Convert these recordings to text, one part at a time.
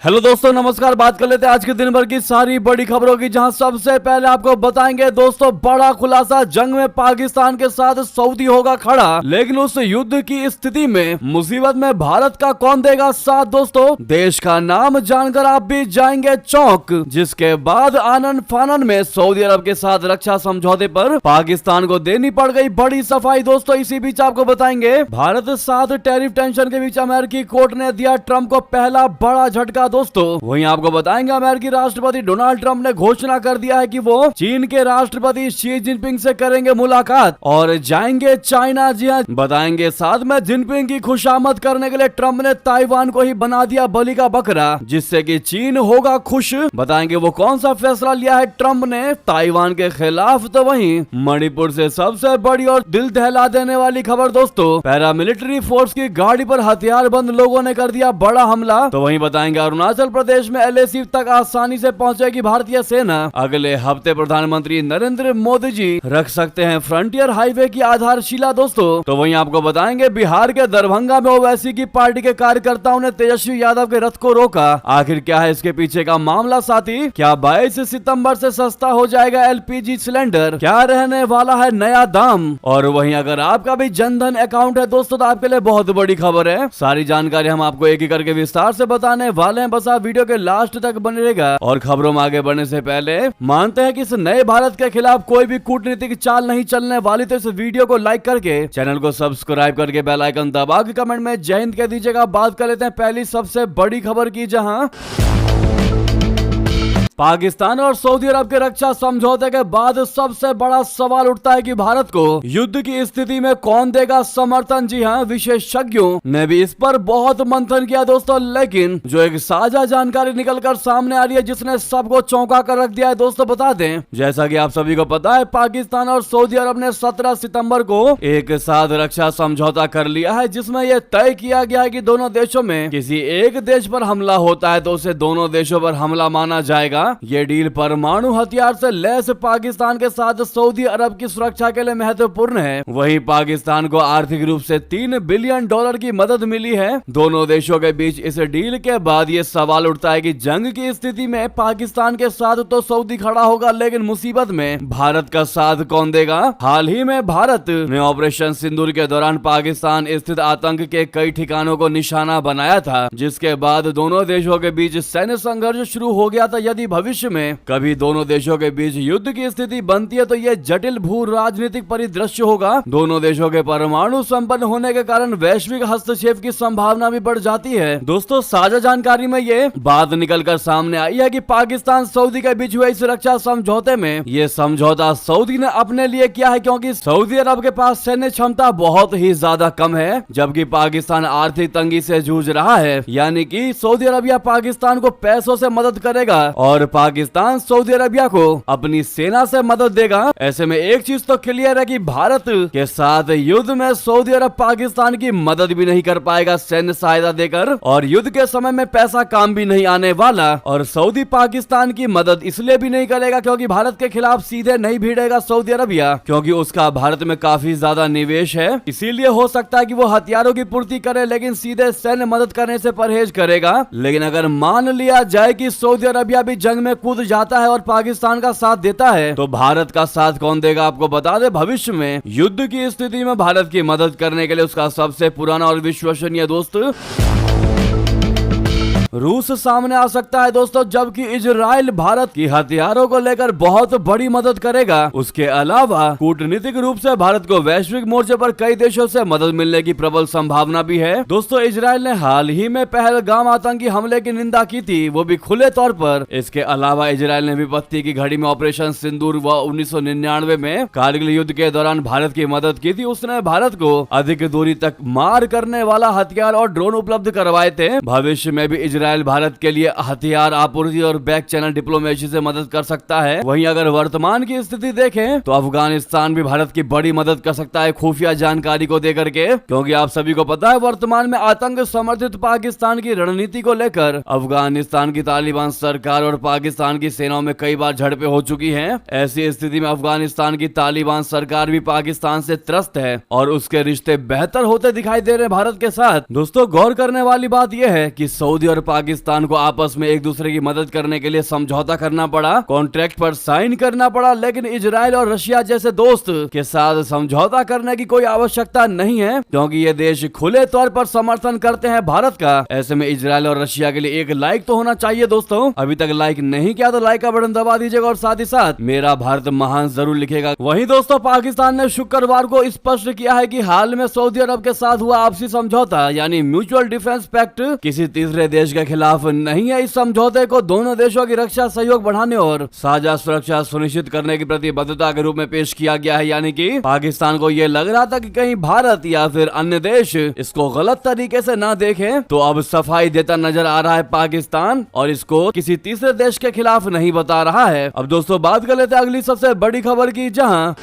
Hello दोस्तों, नमस्कार। बात कर लेते हैं आज के दिन भर की सारी बड़ी खबरों की, जहां सबसे पहले आपको बताएंगे दोस्तों बड़ा खुलासा। जंग में पाकिस्तान के साथ सऊदी होगा खड़ा, लेकिन उस युद्ध की स्थिति में मुसीबत में भारत का कौन देगा साथ। दोस्तों देश का नाम जानकर आप भी जाएंगे चौंक, जिसके बाद आनन फानन में सऊदी अरब के साथ रक्षा समझौते पर पाकिस्तान को देनी पड़ गई बड़ी सफाई। दोस्तों इसी बीच आपको बताएंगे भारत साथ टैरिफ टेंशन के बीच अमेरिकी कोर्ट ने दिया ट्रंप को पहला बड़ा झटका। दोस्तों वहीं आपको बताएंगे अमेरिकी राष्ट्रपति डोनाल्ड ट्रंप ने घोषणा कर दिया है कि वो चीन के राष्ट्रपति शी जिनपिंग से करेंगे मुलाकात और जाएंगे चाइना। जी हां, बताएंगे साथ में जिनपिंग की खुशामद करने के लिए ट्रंप ने ताइवान को ही बना दिया बलि का बकरा, जिससे कि चीन होगा खुश। बताएंगे वो कौन सा फैसला लिया है ट्रंप ने ताइवान के खिलाफ। तो वहीं मणिपुर से सबसे बड़ी और दिल दहला देने वाली खबर दोस्तों, पैरामिलिट्री फोर्स की गाड़ी पर हथियारबंद लोगों ने कर दिया बड़ा हमला। तो वहीं बताएंगे अरुणाचल प्रदेश में LAC तक आसानी से पहुंचेगी भारतीय सेना। अगले हफ्ते प्रधानमंत्री नरेंद्र मोदी जी रख सकते हैं फ्रंटियर हाईवे की आधारशिला। दोस्तों तो वहीं आपको बताएंगे बिहार के दरभंगा में ओवैसी की पार्टी के कार्यकर्ताओं ने तेजस्वी यादव के रथ को रोका। आखिर क्या है इसके पीछे का मामला साथी? क्या 22 सितंबर से सस्ता हो जाएगा LPG सिलेंडर? क्या रहने वाला है नया दाम? और वहीं अगर आपका भी जनधन अकाउंट है दोस्तों, तो आपके लिए बहुत बड़ी खबर है। सारी जानकारी हम आपको एक एक करके विस्तार से बताने वाले हैं, बस आप वीडियो के लास्ट तक बने रहेगा। और खबरों में आगे बढ़ने से पहले मानते हैं कि इस नए भारत के खिलाफ कोई भी कूटनीतिक चाल नहीं चलने वाली, तो इस वीडियो को लाइक करके चैनल को सब्सक्राइब करके बेल आइकन दबा के कमेंट में जय हिंद कह दीजिएगा। बात कर लेते हैं पहली सबसे बड़ी खबर की, जहां पाकिस्तान और सऊदी अरब के रक्षा समझौते के बाद सबसे बड़ा सवाल उठता है कि भारत को युद्ध की स्थिति में कौन देगा समर्थन। जी हां, विशेषज्ञों ने भी इस पर बहुत मंथन किया दोस्तों, लेकिन जो एक साझा जानकारी निकलकर सामने आ रही है जिसने सबको चौंका कर रख दिया है। दोस्तों बता दें, जैसा कि आप सभी को पता है, पाकिस्तान और सऊदी अरब ने 17 सितंबर को एक साथ रक्षा समझौता कर लिया है, जिसमें यह तय किया गया है कि दोनों देशों में किसी एक देश पर हमला होता है तो उसे दोनों देशों पर हमला माना जाएगा। ये डील परमाणु हथियार से लैस पाकिस्तान के साथ सऊदी अरब की सुरक्षा के लिए महत्वपूर्ण है। वहीं पाकिस्तान को आर्थिक रूप से $3 बिलियन की मदद मिली है। दोनों देशों के बीच इस डील के बाद ये सवाल उठता है कि जंग की स्थिति में पाकिस्तान के साथ तो सऊदी खड़ा होगा, लेकिन मुसीबत में भारत का साथ कौन देगा? हाल ही में भारत ने ऑपरेशन सिंदूर के दौरान पाकिस्तान स्थित आतंक के कई ठिकानों को निशाना बनाया था, जिसके बाद दोनों देशों के बीच सैन्य संघर्ष शुरू हो गया था। यदि भविष्य में कभी दोनों देशों के बीच युद्ध की स्थिति बनती है तो यह जटिल भू राजनीतिक परिदृश्य होगा। दोनों देशों के परमाणु संपन्न होने के कारण वैश्विक हस्तक्षेप की संभावना भी बढ़ जाती है। दोस्तों साझा जानकारी में ये बात निकलकर सामने आई है कि पाकिस्तान सऊदी के बीच हुए इस रक्षा समझौते में ये समझौता सऊदी ने अपने लिए किया है, क्योंकि सऊदी अरब के पास सैन्य क्षमता बहुत ही ज्यादा कम है, जबकि पाकिस्तान आर्थिक तंगी से जूझ रहा है। यानी कि सऊदी अरबिया पाकिस्तान को पैसों से मदद करेगा और पाकिस्तान सऊदी अरबिया को अपनी सेना से मदद देगा। ऐसे में एक चीज तो क्लियर है कि भारत के साथ युद्ध में सऊदी अरब पाकिस्तान की मदद भी नहीं कर पाएगा सैन्य सहायता देकर, और युद्ध के समय में पैसा काम भी नहीं आने वाला। और सऊदी पाकिस्तान की मदद इसलिए भी नहीं करेगा क्योंकि भारत के खिलाफ सीधे नहीं भिड़ेगा सऊदी अरबिया, क्योंकि उसका भारत में काफी ज्यादा निवेश है। इसीलिए हो सकता है कि वो हथियारों की पूर्ति करे, लेकिन सीधे सैन्य मदद करने से परहेज करेगा। लेकिन अगर मान लिया जाए कि सऊदी अरबिया भी जंग में कूद जाता है और पाकिस्तान का साथ देता है, तो भारत का साथ कौन देगा? आपको बता दे, भविष्य में युद्ध की स्थिति में भारत की मदद करने के लिए उसका सबसे पुराना और विश्वसनीय दोस्त रूस सामने आ सकता है दोस्तों, जबकि इजराइल भारत की हथियारों को लेकर बहुत बड़ी मदद करेगा। उसके अलावा कूटनीतिक रूप से भारत को वैश्विक मोर्चे पर कई देशों से मदद मिलने की प्रबल संभावना भी है। दोस्तों इजराइल ने हाल ही में पहलगाम आतंकी हमले की निंदा की थी, वो भी खुले तौर पर। इसके अलावा इजराइल ने विपत्ति की घड़ी में ऑपरेशन सिंदूर व 1999 में कारगिल युद्ध के दौरान भारत की मदद की थी। उसने भारत को अधिक दूरी तक मार करने वाला हथियार और ड्रोन उपलब्ध करवाए थे। भविष्य में भी इजराइल भारत के लिए हथियार आपूर्ति और बैक चैनल डिप्लोमेसी से मदद कर सकता है। वहीं अगर वर्तमान की स्थिति देखें तो अफगानिस्तान भी भारत की बड़ी मदद कर सकता है खुफिया जानकारी को देकर के, क्योंकि आप सभी को पता है वर्तमान में आतंक समर्थित पाकिस्तान की रणनीति को लेकर अफगानिस्तान की तालिबान सरकार और पाकिस्तान की सेनाओं में कई बार झड़पें हो चुकी हैं। ऐसी स्थिति में अफगानिस्तान की तालिबान सरकार भी पाकिस्तान से त्रस्त है और उसके रिश्ते बेहतर होते दिखाई दे रहे भारत के साथ। दोस्तों गौर करने वाली बात यह है कि सऊदी और पाकिस्तान को आपस में एक दूसरे की मदद करने के लिए समझौता करना पड़ा, कॉन्ट्रैक्ट पर साइन करना पड़ा, लेकिन इजराइल और रशिया जैसे दोस्त के साथ समझौता करने की कोई आवश्यकता नहीं है, क्योंकि ये देश खुले तौर पर समर्थन करते हैं भारत का। ऐसे में इजराइल और रशिया के लिए एक लाइक तो होना चाहिए दोस्तों। अभी तक लाइक नहीं किया तो लाइक का बटन दबा दीजिएगा और साथ ही साथ मेरा भारत महान जरूर लिखेगा। वहीं दोस्तों पाकिस्तान ने शुक्रवार को स्पष्ट किया है कि हाल में सऊदी अरब के साथ हुआ आपसी समझौता यानी म्यूचुअल डिफेंस पैक्ट किसी तीसरे देश के खिलाफ नहीं है। इस समझौते को दोनों देशों की रक्षा सहयोग बढ़ाने और साझा सुरक्षा सुनिश्चित करने की प्रतिबद्धता के रूप में पेश किया गया है, यानी कि पाकिस्तान को यह लग रहा था कि कहीं भारत या फिर अन्य देश इसको गलत तरीके से ना देखें, तो अब सफाई देता नजर आ रहा है पाकिस्तान और इसको किसी तीसरे देश के खिलाफ नहीं बता रहा है। अब दोस्तों बात कर लेते हैं अगली सबसे बड़ी खबर की, जहां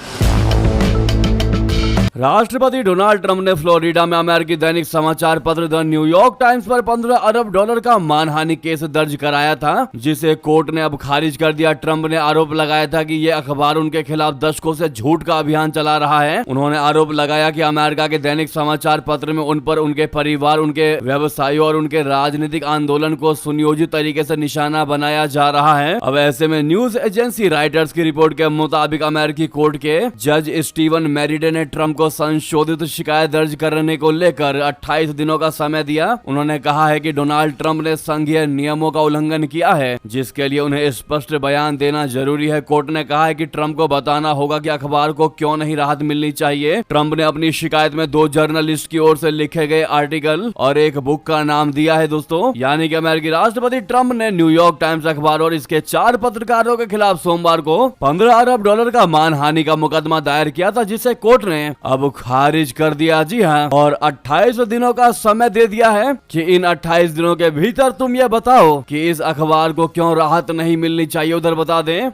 राष्ट्रपति डोनाल्ड ट्रंप ने फ्लोरिडा में अमेरिकी दैनिक समाचार पत्र द न्यूयॉर्क टाइम्स पर $15 अरब का मानहानि केस दर्ज कराया था, जिसे कोर्ट ने अब खारिज कर दिया। ट्रंप ने आरोप लगाया था कि ये अखबार उनके खिलाफ दशकों से झूठ का अभियान चला रहा है। उन्होंने आरोप लगाया कि अमेरिका के दैनिक समाचार पत्र में उन पर, उनके परिवार, उनके व्यवसायों और उनके राजनीतिक आंदोलन को सुनियोजित तरीके से निशाना बनाया जा रहा है। अब ऐसे में न्यूज एजेंसी राइटर्स की रिपोर्ट के मुताबिक अमेरिकी कोर्ट के जज स्टीवन मेरिडे ने ट्रंप को संशोधित शिकायत दर्ज करने को लेकर 28 दिनों का समय दिया। उन्होंने कहा है कि डोनाल्ड ट्रंप ने संघीय नियमों का उल्लंघन किया है, जिसके लिए उन्हें स्पष्ट बयान देना जरूरी है। कोर्ट ने कहा है कि ट्रंप को बताना होगा कि अखबार को क्यों नहीं राहत मिलनी चाहिए। ट्रंप ने अपनी शिकायत में 2 जर्नलिस्ट की ओर से लिखे गए आर्टिकल और एक बुक का नाम दिया है दोस्तों, यानी कि अमेरिकी राष्ट्रपति ट्रंप ने न्यूयॉर्क टाइम्स अखबार और इसके 4 पत्रकारों के खिलाफ सोमवार को $15 अरब का मानहानि का मुकदमा दायर किया था, जिसे कोर्ट ने अब खारिज कर दिया। जी हाँ, और 28 दिनों का समय दे दिया है कि इन 28 दिनों के भीतर तुम ये बताओ कि इस अखबार को क्यों राहत नहीं मिलनी चाहिए, उधर बता दें।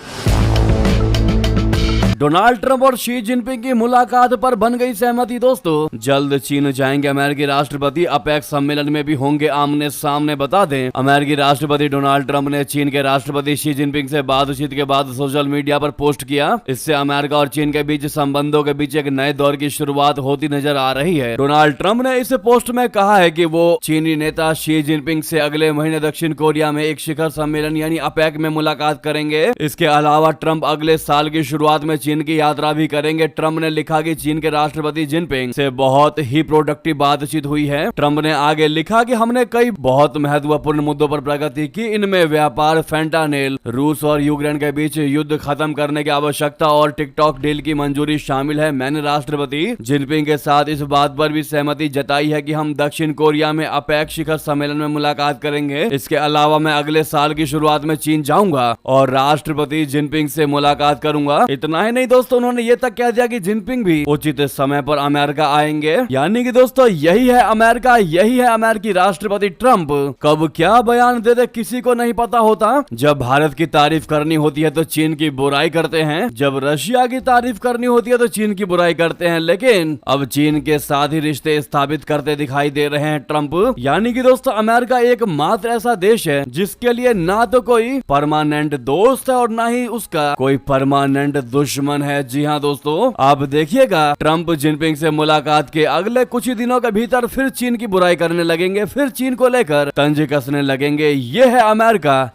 डोनाल्ड ट्रंप और शी जिनपिंग की मुलाकात पर बन गई सहमति दोस्तों। जल्द चीन जाएंगे अमेरिकी राष्ट्रपति, अपेक्स सम्मेलन में भी होंगे आमने सामने। बता दें अमेरिकी राष्ट्रपति डोनाल्ड ट्रंप ने चीन के राष्ट्रपति शी जिनपिंग से बातचीत के बाद सोशल मीडिया पर पोस्ट किया। इससे अमेरिका और चीन के बीच संबंधों के बीच एक नए दौर की शुरुआत होती नजर आ रही है। डोनाल्ड ट्रंप ने इस पोस्ट में कहा है कि वो चीनी नेता शी जिनपिंग से अगले महीने दक्षिण कोरिया में एक शिखर सम्मेलन यानी अपेक में मुलाकात करेंगे। इसके अलावा ट्रंप अगले साल की शुरुआत में चीन की यात्रा भी करेंगे। ट्रंप ने लिखा कि चीन के राष्ट्रपति जिनपिंग से बहुत ही प्रोडक्टिव बातचीत हुई है। ट्रंप ने आगे लिखा कि हमने कई बहुत महत्वपूर्ण मुद्दों पर प्रगति की, इनमें व्यापार, फेंटानिल, रूस और यूक्रेन के बीच युद्ध खत्म करने की आवश्यकता और टिकटॉक डील की मंजूरी शामिल है। मैंने राष्ट्रपति जिनपिंग के साथ इस बात पर भी सहमति जताई है कि हम दक्षिण कोरिया में अपेक शिखर सम्मेलन में मुलाकात करेंगे। इसके अलावा मैं अगले साल की शुरुआत में चीन जाऊंगा और राष्ट्रपति जिनपिंग से मुलाकात करूंगा। इतना ही नहीं दोस्तों, उन्होंने ये तक कह दिया कि जिनपिंग भी उचित समय पर अमेरिका आएंगे। यानी कि दोस्तों यही है अमेरिका, यही है अमेरिकी राष्ट्रपति ट्रंप। कब क्या बयान दे दे किसी को नहीं पता होता। जब भारत की तारीफ करनी होती है तो चीन की बुराई करते हैं, जब रशिया की तारीफ करनी होती है तो चीन की बुराई करते हैं, लेकिन अब चीन के साथ ही रिश्ते स्थापित करते दिखाई दे रहे हैं ट्रंप। यानी कि दोस्तों अमेरिका एकमात्र ऐसा देश है जिसके लिए ना तो कोई परमानेंट दोस्त है और ना ही उसका कोई परमानेंट दुश्मन है। जी हाँ दोस्तों, आप देखिएगा ट्रंप जिनपिंग से मुलाकात के अगले कुछ ही दिनों के भीतर फिर चीन की बुराई करने लगेंगे, फिर चीन को लेकर तंज कसने लगेंगे। ये है अमेरिका।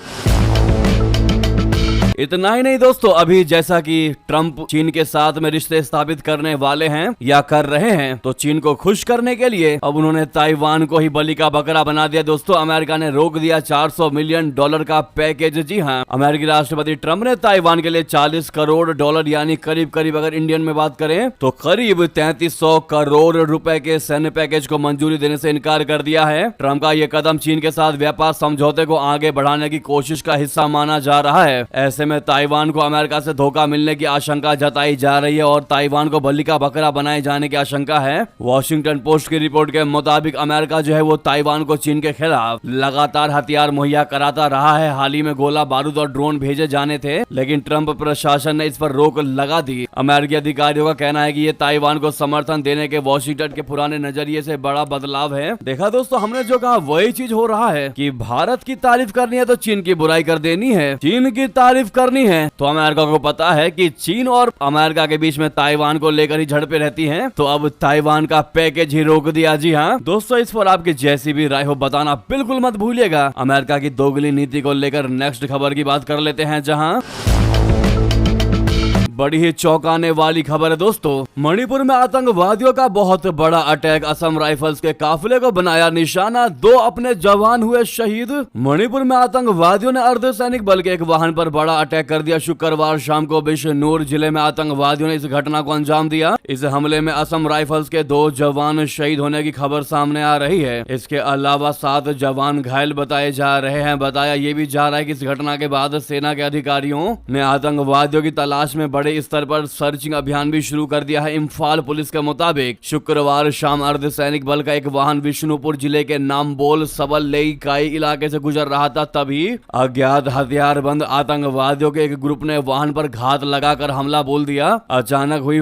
इतना ही नहीं दोस्तों, अभी जैसा कि ट्रंप चीन के साथ में रिश्ते स्थापित करने वाले हैं या कर रहे हैं, तो चीन को खुश करने के लिए अब उन्होंने ताइवान को ही बलि का बकरा बना दिया। दोस्तों अमेरिका ने रोक दिया $400 मिलियन का पैकेज। जी हाँ, अमेरिकी राष्ट्रपति ट्रंप ने ताइवान के लिए $40 करोड़ यानी करीब करीब अगर इंडियन में बात करें तो करीब 3300 करोड़ रुपए के सैन्य पैकेज को मंजूरी देने से इनकार कर दिया है। ट्रंप का यह कदम चीन के साथ व्यापार समझौते को आगे बढ़ाने की कोशिश का हिस्सा माना जा रहा है। ऐसे में ताइवान को अमेरिका से धोखा मिलने की आशंका जताई जा रही है और ताइवान को बलि का बकरा बनाए जाने की आशंका है। वॉशिंगटन पोस्ट की रिपोर्ट के मुताबिक अमेरिका जो है वो ताइवान को चीन के खिलाफ लगातार हथियार मुहैया कराता रहा है। हाल ही में गोला बारूद और ड्रोन भेजे जाने थे, लेकिन ट्रंप प्रशासन ने इस पर रोक लगा दी। अमेरिकी अधिकारियों का कहना है कि ये ताइवान को समर्थन देने के वॉशिंगटन के पुराने नजरिए से बड़ा बदलाव है। देखा दोस्तों, हमने जो कहा वही चीज हो रहा है कि भारत की तारीफ करनी है तो चीन की बुराई कर देनी है, चीन की तारीफ करनी है तो अमेरिका को पता है कि चीन और अमेरिका के बीच में ताइवान को लेकर ही झड़पें रहती हैं, तो अब ताइवान का पैकेज ही रोक दिया। जी हाँ दोस्तों, इस पर आपकी जैसी भी राय हो बताना बिल्कुल मत भूलिएगा। अमेरिका की दोगली नीति को लेकर नेक्स्ट खबर की बात कर लेते हैं, जहां बड़ी ही चौंकाने वाली खबर है दोस्तों। मणिपुर में आतंकवादियों का बहुत बड़ा अटैक, असम राइफल्स के काफिले को बनाया निशाना, 2 अपने जवान हुए शहीद। मणिपुर में आतंकवादियों ने अर्धसैनिक बल के एक वाहन पर बड़ा अटैक कर दिया। शुक्रवार शाम को बिशनूर जिले में आतंकवादियों ने इस घटना को अंजाम दिया। इस हमले में असम राइफल्स के 2 जवान शहीद होने की खबर सामने आ रही है। इसके अलावा 7 जवान घायल बताए जा रहे हैं। बताया ये भी जा रहा है कि इस घटना के बाद सेना के अधिकारियों ने आतंकवादियों की तलाश में बड़े स्तर पर सर्चिंग अभियान भी शुरू कर दिया है। इम्फाल पुलिस के मुताबिक शुक्रवार शाम अर्धसैनिक बल का एक वाहन विष्णुपुर जिले के नामबोल सबल लेईकाई इलाके से गुजर रहा था, तभी अज्ञात हथियारबंद आतंकवादियों के एक ग्रुप ने वाहन पर घात लगाकर हमला बोल दिया। अचानक हुई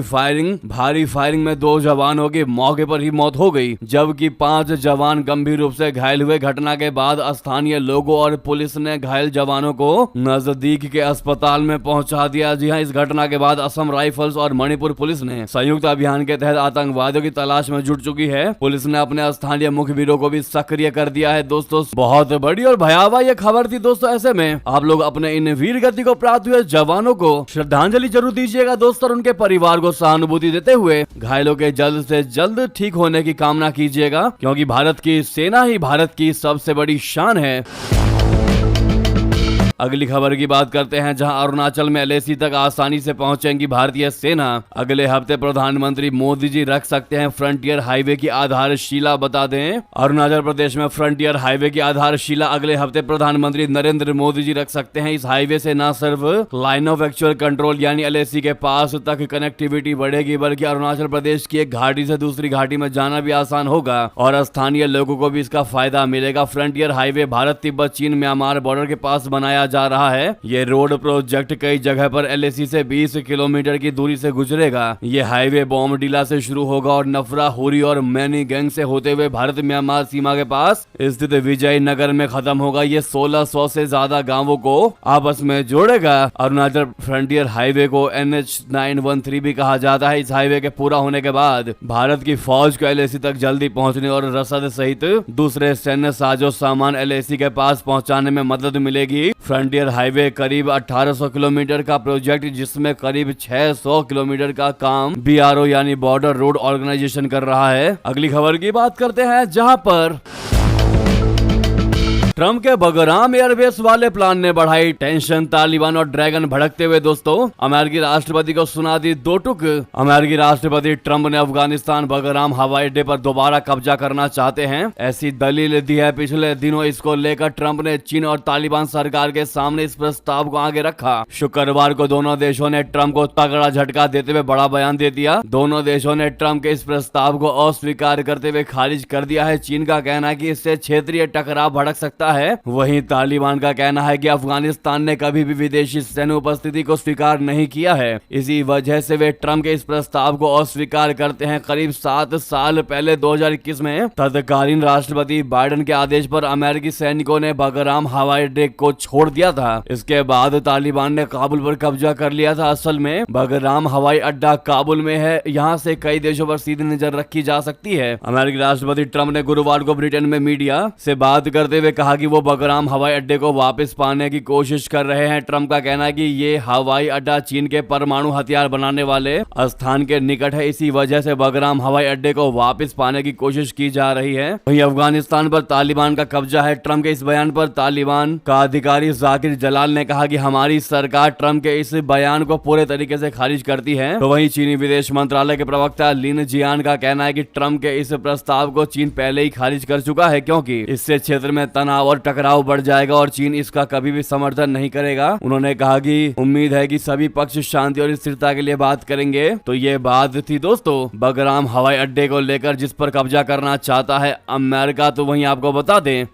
भारी फायरिंग में 2 जवानों की मौके पर ही मौत हो गई, जबकि 5 जवान गंभीर रूप से घायल हुए। घटना के बाद स्थानीय लोगों और पुलिस ने घायल जवानों को नजदीक के अस्पताल में पहुंचा दिया। जी हाँ, इस घटना के बाद असम राइफल्स और मणिपुर पुलिस ने संयुक्त अभियान के तहत आतंकवादियों की तलाश में जुट चुकी है। पुलिस ने अपने स्थानीय मुखबिरों को भी सक्रिय कर दिया है। दोस्तों बहुत बड़ी और भयावह ये खबर थी दोस्तों। ऐसे में आप लोग अपने इन वीर गति को प्राप्त हुए जवानों को श्रद्धांजलि जरूर दीजिएगा दोस्तों, और उनके परिवार को सहानुभूति देते हुए घायलों के जल्द से जल्द ठीक होने की कामना कीजिएगा, क्योंकि भारत की सेना ही भारत की सबसे बड़ी शान है। अगली खबर की बात करते हैं, जहां अरुणाचल में एलएसी तक आसानी से पहुंचेंगी भारतीय सेना। अगले हफ्ते प्रधानमंत्री मोदी जी रख सकते हैं फ्रंटियर हाईवे की आधारशिला। बता दें, अरुणाचल प्रदेश में फ्रंटियर हाईवे की आधारशिला अगले हफ्ते प्रधानमंत्री नरेंद्र मोदी जी रख सकते हैं। इस हाईवे से न सिर्फ लाइन ऑफ एक्चुअल कंट्रोल यानी एलएसी के पास तक कनेक्टिविटी बढ़ेगी, बल्कि अरुणाचल प्रदेश की एक घाटी से दूसरी घाटी में जाना भी आसान होगा और स्थानीय लोगों को भी इसका फायदा मिलेगा। फ्रंटियर हाईवे भारत तिब्बत चीन म्यांमार बॉर्डर के पास बनाया जा रहा है। ये रोड प्रोजेक्ट कई जगह पर एलएसी से 20 किलोमीटर की दूरी से गुजरेगा। ये हाईवे बोमडीला से शुरू होगा और नफरा हुरी और मैनी गैंग से होते हुए भारत म्यांमार सीमा के पास स्थित विजयनगर में खत्म होगा। ये 1600 से ज्यादा गांवों को आपस में जोड़ेगा। अरुणाचल फ्रंटियर हाईवे को NH913 भी कहा जाता है। इस हाईवे के पूरा होने के बाद भारत की फौज को एलएसी तक जल्दी पहुंचने और रसद सहित दूसरे सैन्य साजो सामान एलएसी के पास पहुंचाने में मदद मिलेगी। फ्रंटियर हाईवे करीब 1800 किलोमीटर का प्रोजेक्ट, जिसमें करीब 600 किलोमीटर का काम BRO यानी बॉर्डर रोड ऑर्गेनाइजेशन कर रहा है। अगली खबर की बात करते हैं, जहां पर ट्रम्प के बगराम एयरबेस वाले प्लान ने बढ़ाई टेंशन। तालिबान और ड्रैगन भड़कते हुए दोस्तों अमेरिकी राष्ट्रपति को सुना दी 2 टुक। अमेरिकी राष्ट्रपति ट्रम्प ने अफगानिस्तान बगराम हवाई अड्डे पर दोबारा कब्जा करना चाहते हैं, ऐसी दलील दी है। पिछले दिनों इसको लेकर ट्रम्प ने चीन और तालिबान सरकार के सामने इस प्रस्ताव को आगे रखा। शुक्रवार को दोनों देशों ने ट्रम्प को तगड़ा झटका देते हुए बड़ा बयान दे दिया। दोनों देशों ने ट्रम्प के इस प्रस्ताव को अस्वीकार करते हुए खारिज कर दिया है। चीन का कहना है कि इससे क्षेत्रीय टकराव भड़क सकता है। वहीं तालिबान का कहना है कि अफगानिस्तान ने कभी भी विदेशी सैन्य उपस्थिति को स्वीकार नहीं किया है, इसी वजह से वे ट्रम्प के इस प्रस्ताव को अस्वीकार करते हैं। करीब 7 साल पहले 2021 में तत्कालीन राष्ट्रपति बाइडेन के आदेश पर अमेरिकी सैनिकों ने बगराम हवाई अड्डे को छोड़ दिया था। इसके बाद तालिबान ने काबुल पर कब्जा कर लिया था। असल में बगराम हवाई अड्डा काबुल में है, यहाँ से कई देशों पर सीधी नजर रखी जा सकती है। अमेरिकी राष्ट्रपति ट्रम्प ने गुरुवार को ब्रिटेन में मीडिया से बात करते हुए कहा कि वो बगराम हवाई अड्डे को वापस पाने की कोशिश कर रहे हैं। ट्रम्प का कहना है कि ये हवाई अड्डा चीन के परमाणु हथियार बनाने वाले स्थान के निकट है, इसी वजह से बगराम हवाई अड्डे को वापस पाने की कोशिश की जा रही है। वहीं अफगानिस्तान पर तालिबान का कब्जा है। ट्रम्प के इस बयान पर तालिबान का अधिकारी जाकिर जलाल ने कहा कि हमारी सरकार ट्रम्प के इस बयान को पूरे तरीके से खारिज करती है। तो वहीं चीनी विदेश मंत्रालय के प्रवक्ता लिन जियान का कहना है कि ट्रम्प के इस प्रस्ताव को चीन पहले ही खारिज कर चुका है, क्योंकि इससे क्षेत्र में तनाव और टकराव बढ़ जाएगा और चीन इसका कभी भी समर्थन नहीं करेगा। उन्होंने कहा कि उम्मीद है कि सभी पक्ष शांति और स्थिरता के लिए बात करेंगे। तो ये बात थी दोस्तों बगराम हवाई अड्डे को लेकर, जिस पर कब्जा करना चाहता है अमेरिका। तो वहीं आपको बता दें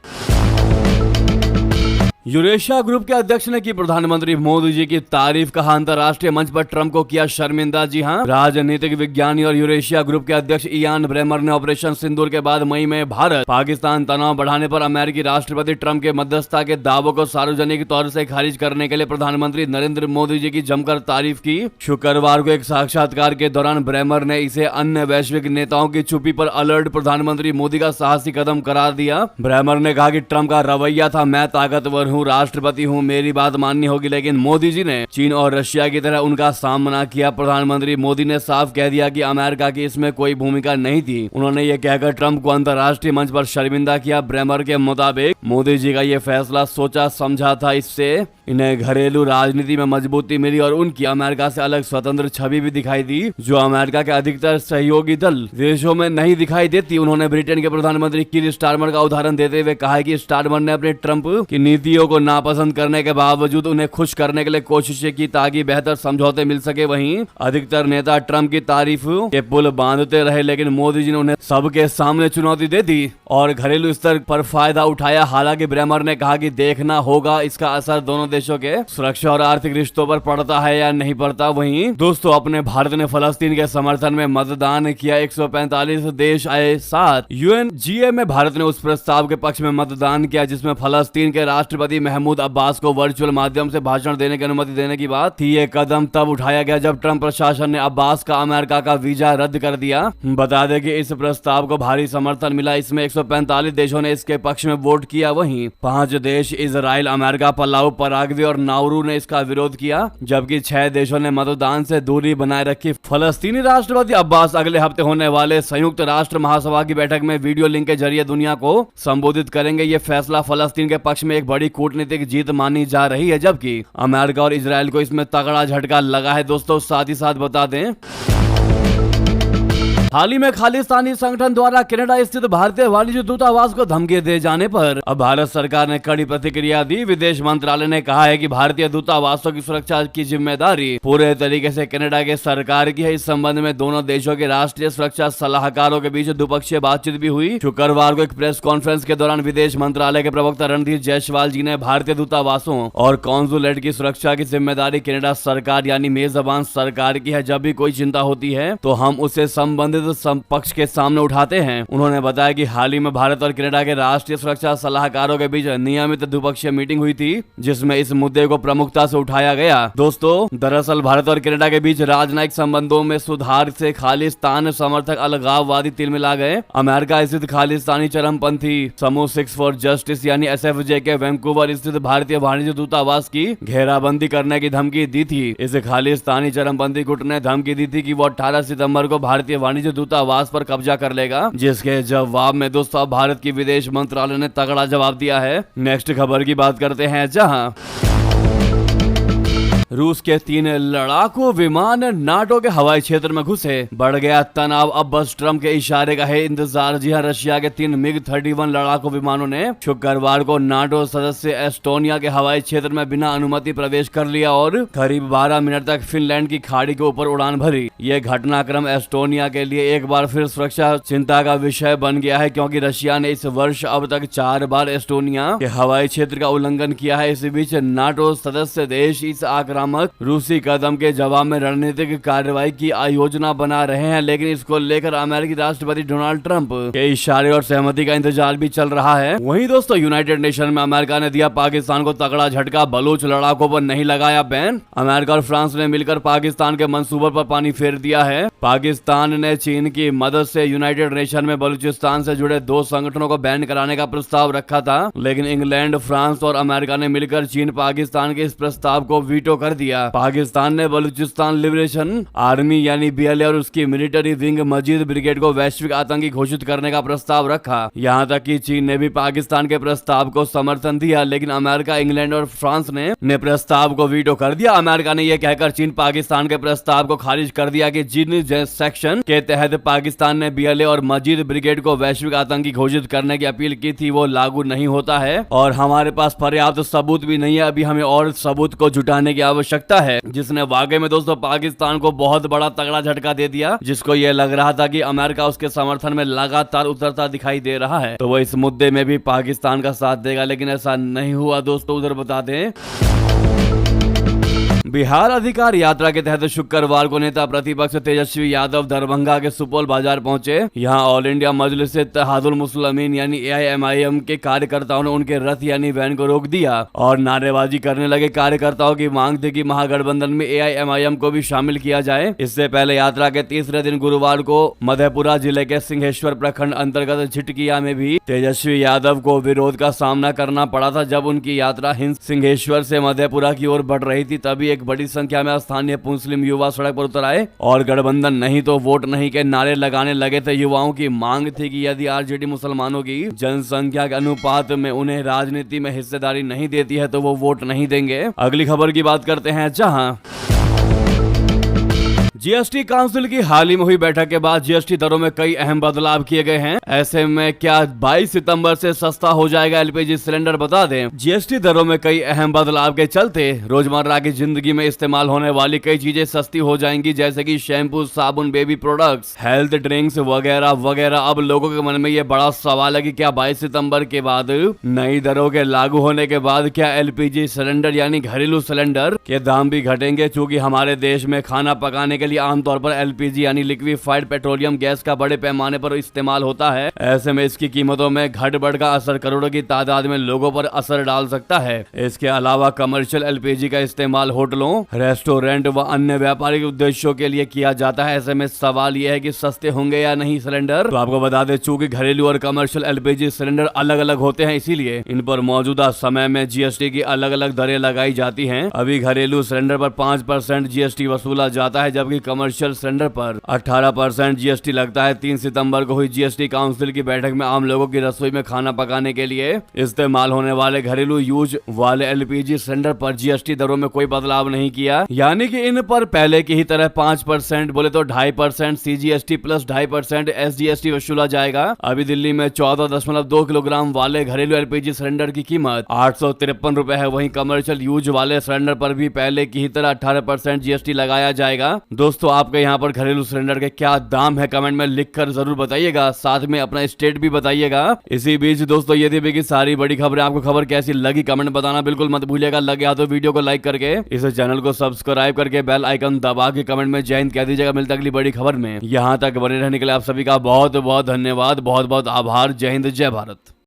यूरेशिया ग्रुप के अध्यक्ष ने की प्रधानमंत्री मोदी जी की तारीफ, कहा अंतर्राष्ट्रीय मंच पर ट्रंप को किया शर्मिंदा। जी हां, राजनीतिक विज्ञानी और यूरेशिया ग्रुप के अध्यक्ष इयान ब्रेमर ने ऑपरेशन सिंदूर के बाद मई में भारत पाकिस्तान तनाव बढ़ाने पर अमेरिकी राष्ट्रपति ट्रंप के मध्यस्थता के दावों को सार्वजनिक तौर से खारिज करने के लिए प्रधानमंत्री नरेंद्र मोदी जी की जमकर तारीफ की। शुक्रवार को एक साक्षात्कार के दौरान ब्रेमर ने इसे अन्य वैश्विक नेताओं की चुप्पी पर अलर्ट प्रधानमंत्री मोदी का साहसी कदम करार दिया। ब्रेमर ने कहा कि ट्रंप का रवैया था, मैं ताकतवर हूं, राष्ट्रपति हूं, मेरी बात माननी होगी, लेकिन मोदी जी ने चीन और रशिया की तरह उनका सामना किया। प्रधानमंत्री मोदी ने साफ कह दिया कि अमेरिका की इसमें कोई भूमिका नहीं थी। उन्होंने ये कहकर ट्रंप को अंतर्राष्ट्रीय मंच पर शर्मिंदा किया। ब्रेमर के मुताबिक मोदी जी का ये फैसला सोचा समझा था, इससे इन्हें घरेलू राजनीति में मजबूती मिली और उनकी अमेरिका से अलग स्वतंत्र छवि भी दिखाई दी, जो अमेरिका के अधिकतर सहयोगी दल देशों में नहीं दिखाई देती। उन्होंने ब्रिटेन के प्रधानमंत्री कीर स्टारमर का उदाहरण देते हुए कहा कि स्टारमर ने अपने ट्रंप की नीतियों को नापसंद करने के बावजूद उन्हें खुश करने के लिए कोशिशें की ताकि बेहतर समझौते मिल सके। वहीं अधिकतर नेता ट्रंप की तारीफ के पुल बांधते रहे, लेकिन मोदी जी ने उन्हें सबके सामने चुनौती दे दी और घरेलू स्तर पर फायदा उठाया। हालांकि ब्रेमर ने कहा कि देखना होगा इसका असर दोनों देशों के सुरक्षा और आर्थिक रिश्तों पर पड़ता है या नहीं पड़ता। वहीं दोस्तों, अपने भारत ने फलस्तीन के समर्थन में मतदान किया। 145 देश आए साथ। UNGA में भारत ने उस प्रस्ताव के पक्ष में मतदान किया जिसमें फलस्तीन के राष्ट्रपति महमूद अब्बास को वर्चुअल माध्यम से भाषण देने की अनुमति देने की बात थी। ये कदम तब उठाया गया जब ट्रंप प्रशासन ने अब्बास का अमेरिका का वीजा रद्द कर दिया। बता दें कि इस प्रस्ताव को भारी समर्थन मिला। इसमें 145 देशों ने इसके पक्ष में वोट किया। वहीं 5 देश इजराइल, अमेरिका, पलाऊ, पराग्वे और नाउरू ने इसका विरोध किया, जबकि 6 देशों ने मतदान से दूरी बनाए रखी। फलस्तीनी राष्ट्रपति अब्बास अगले हफ्ते होने वाले संयुक्त राष्ट्र महासभा की बैठक में वीडियो लिंक के जरिए दुनिया को संबोधित करेंगे। ये फैसला फलस्तीन के पक्ष में एक बड़ी कूटनीतिक जीत मानी जा रही है, जबकि अमेरिका और इजराइल को इसमें तगड़ा झटका लगा है। दोस्तों, साथ ही साथ बता दें, हाल ही में खालिस्तानी संगठन द्वारा कनाडा स्थित भारतीय वाणिज्य दूतावास को धमकी दे जाने पर अब भारत सरकार ने कड़ी प्रतिक्रिया दी। विदेश मंत्रालय ने कहा है कि भारतीय दूतावासों की सुरक्षा की जिम्मेदारी पूरे तरीके से कनाडा के सरकार की है। इस संबंध में दोनों देशों के राष्ट्रीय सुरक्षा सलाहकारों के बीच द्विपक्षीय बातचीत भी हुई। शुक्रवार को एक प्रेस कॉन्फ्रेंस के दौरान विदेश मंत्रालय के प्रवक्ता रणधीर जायसवाल जी ने भारतीय दूतावासों और कॉन्सुलेट की सुरक्षा की जिम्मेदारी कनाडा सरकार यानी मेजबान सरकार की है। जब भी कोई चिंता होती है तो हम उसे संबंधित पक्ष के सामने उठाते हैं। उन्होंने बताया कि हाल ही में भारत और कनाडा के राष्ट्रीय सुरक्षा सलाहकारों के बीच नियमित द्विपक्षीय मीटिंग हुई थी, जिसमें इस मुद्दे को प्रमुखता से उठाया गया। दोस्तों, दरअसल भारत और कनाडा के बीच राजनयिक संबंधों में सुधार से खालिस्तान समर्थक अलगाववादी तिलमिला गए। अमेरिका स्थित खालिस्तानी चरमपंथी समूह 6 फॉर जस्टिस यानी SFJ के वैंकूवर स्थित भारतीय वाणिज्य दूतावास की घेराबंदी करने की धमकी दी थी। इस खालिस्तानी चरमपंथी गुट ने धमकी दी थी कि वो 18 सितंबर को भारतीय वाणिज्य दूतावास पर कब्जा कर लेगा, जिसके जवाब में दोस्तों भारत की विदेश मंत्रालय ने तगड़ा जवाब दिया है। नेक्स्ट खबर की बात करते हैं, जहां रूस के 3 लड़ाकू विमान नाटो के हवाई क्षेत्र में घुसे, बढ़ गया तनाव। अब बस ट्रंप के इशारे का है इंतजार। जी हां, रशिया के 3 MiG-31 लड़ाकू विमानों ने शुक्रवार को नाटो सदस्य एस्टोनिया के हवाई क्षेत्र में बिना अनुमति प्रवेश कर लिया और करीब 12 मिनट तक फिनलैंड की खाड़ी के ऊपर उड़ान भरी। यह घटनाक्रम एस्टोनिया के लिए एक बार फिर सुरक्षा चिंता का विषय बन गया है, क्योंकि रशिया ने इस वर्ष अब तक 4 बार एस्टोनिया के हवाई क्षेत्र का उल्लंघन किया है। इस बीच नाटो सदस्य देश इस रूसी कदम के जवाब में रणनीतिक कार्रवाई की योजना बना रहे हैं, लेकिन इसको लेकर अमेरिकी राष्ट्रपति डोनाल्ड ट्रंप के इशारे और सहमति का इंतजार भी चल रहा है। वहीं दोस्तों, यूनाइटेड नेशन में अमेरिका ने दिया पाकिस्तान को तगड़ा झटका, बलूच लड़ाकों पर नहीं लगाया बैन। अमेरिका और फ्रांस ने मिलकर पाकिस्तान के मंसूबों पर पानी फेर दिया है। पाकिस्तान ने चीन की मदद से यूनाइटेड नेशन में बलूचिस्तान से जुड़े 2 संगठनों को बैन कराने का प्रस्ताव रखा था, लेकिन इंग्लैंड, फ्रांस और अमेरिका ने मिलकर चीन पाकिस्तान के इस प्रस्ताव को वीटो कर दिया। पाकिस्तान ने बलूचिस्तान लिबरेशन आर्मी यानी BLA और उसकी मिलिट्री विंग मजीद ब्रिगेड को वैश्विक आतंकी घोषित करने का प्रस्ताव रखा। यहां तक कि चीन ने भी पाकिस्तान के प्रस्ताव को समर्थन दिया, लेकिन अमेरिका, इंग्लैंड और फ्रांस ने प्रस्ताव को वीटो कर दिया। अमेरिका ने यह कहकर चीन पाकिस्तान के प्रस्ताव को खारिज कर दिया कि जिन सेक्शन के तहत पाकिस्तान ने BLA और मजीद ब्रिगेड को वैश्विक आतंकी घोषित करने की अपील की थी वो लागू नहीं होता है और हमारे पास पर्याप्त सबूत भी नहीं है। अभी हमें और सबूत को जुटाने की आवश्यकता आवश्यकता है, जिसने वाकई में दोस्तों पाकिस्तान को बहुत बड़ा तगड़ा झटका दे दिया, जिसको ये लग रहा था कि अमेरिका उसके समर्थन में लगातार उतरता दिखाई दे रहा है। तो वो इस मुद्दे में भी पाकिस्तान का साथ देगा, लेकिन ऐसा नहीं हुआ दोस्तों। उधर बता दें, बिहार अधिकार यात्रा के तहत शुक्रवार को नेता प्रतिपक्ष तेजस्वी यादव दरभंगा के सुपौल बाजार पहुंचे। यहां ऑल इंडिया मजलिस इत्तेहादुल मुस्लिमीन यानी AIMIM के कार्यकर्ताओं ने उनके रथ यानी वैन को रोक दिया और नारेबाजी करने लगे। कार्यकर्ताओं की मांग थी कि महागठबंधन में AIMIM को भी शामिल किया जाए। इससे पहले यात्रा के तीसरे दिन गुरुवार को मधेपुरा जिले के सिंहेश्वर प्रखंड अंतर्गत झिटकिया में भी तेजस्वी यादव को विरोध का सामना करना पड़ा था। जब उनकी यात्रा सिंहेश्वर से मधेपुरा की ओर बढ़ रही थी, तभी एक बड़ी संख्या में स्थानीय मुस्लिम युवा सड़क पर उतर आए और गठबंधन नहीं तो वोट नहीं के नारे लगाने लगे थे। युवाओं की मांग थी कि यदि RJD मुसलमानों की जनसंख्या के अनुपात में उन्हें राजनीति में हिस्सेदारी नहीं देती है तो वो वोट नहीं देंगे। अगली खबर की बात करते हैं, जहां GST काउंसिल की हाल ही में हुई बैठक के बाद GST दरों में कई अहम बदलाव किए गए हैं। ऐसे में क्या 22 सितंबर से सस्ता हो जाएगा LPG सिलेंडर? बता दें, GST दरों में कई अहम बदलाव के चलते रोजमर्रा की जिंदगी में इस्तेमाल होने वाली कई चीजें सस्ती हो जाएंगी, जैसे कि शैम्पू, साबुन, बेबी प्रोडक्ट्स, हेल्थ ड्रिंक्स वगैरह वगैरह। अब लोगों के मन में ये बड़ा सवाल है कि क्या 22 सितंबर के बाद नई दरों के लागू होने के बाद क्या LPG सिलेंडर यानी घरेलू सिलेंडर के दाम भी घटेंगे? चूंकि हमारे देश में खाना पकाने के आमतौर पर LPG यानी लिक्विफाइड पेट्रोलियम गैस का बड़े पैमाने पर इस्तेमाल होता है। ऐसे में इसकी कीमतों में घट बढ़ का असर करोड़ों की तादाद में लोगों पर असर डाल सकता है। इसके अलावा कमर्शियल LPG का इस्तेमाल होटलों, रेस्टोरेंट व अन्य व्यापारिक उद्देश्यों के लिए किया जाता है। ऐसे में सवाल यह है कि सस्ते होंगे या नहीं सिलेंडर? तो आपको बता दें, चूंकि घरेलू और कमर्शियल LPG सिलेंडर अलग अलग होते हैं, इसीलिए इन पर मौजूदा समय में GST की अलग अलग दरें लगाई जाती हैं। अभी घरेलू सिलेंडर पर 5% GST वसूला जाता है, जबकि कमर्शियल सिलेंडर पर 18% GST लगता है। 3 सितंबर को हुई GST काउंसिल की बैठक में आम लोगों की रसोई में खाना पकाने के लिए इस्तेमाल होने वाले घरेलू यूज वाले LPG सिलेंडर पर GST दरों में कोई बदलाव नहीं किया, यानी कि इन पर पहले की ही तरह 5% बोले तो 2.5% CGST प्लस 2.5% SGST वसूला जाएगा। अभी दिल्ली में 14.2 किलोग्राम वाले घरेलू LPG सिलेंडर की कीमत 853 रुपए है। वहीं कमर्शियल यूज वाले सिलेंडर पर भी पहले की ही तरह 18% GST लगाया जाएगा। दोस्तों, आपके यहाँ पर घरेलू सिलेंडर के क्या दाम है कमेंट में लिखकर जरूर बताइएगा, साथ में अपना स्टेट भी बताइएगा। इसी बीच दोस्तों, ये थी की सारी बड़ी खबरें। आपको खबर कैसी लगी कमेंट बताना बिल्कुल मत भूलिएगा। लगे तो वीडियो को लाइक करके इस चैनल को सब्सक्राइब करके बेल आइकन दबा के कमेंट में जय हिंद कह दीजिएगा। मिलता अगली बड़ी खबर में। यहाँ तक बने रहने के लिए आप सभी का बहुत बहुत धन्यवाद, बहुत बहुत आभार। जय हिंद, जय भारत।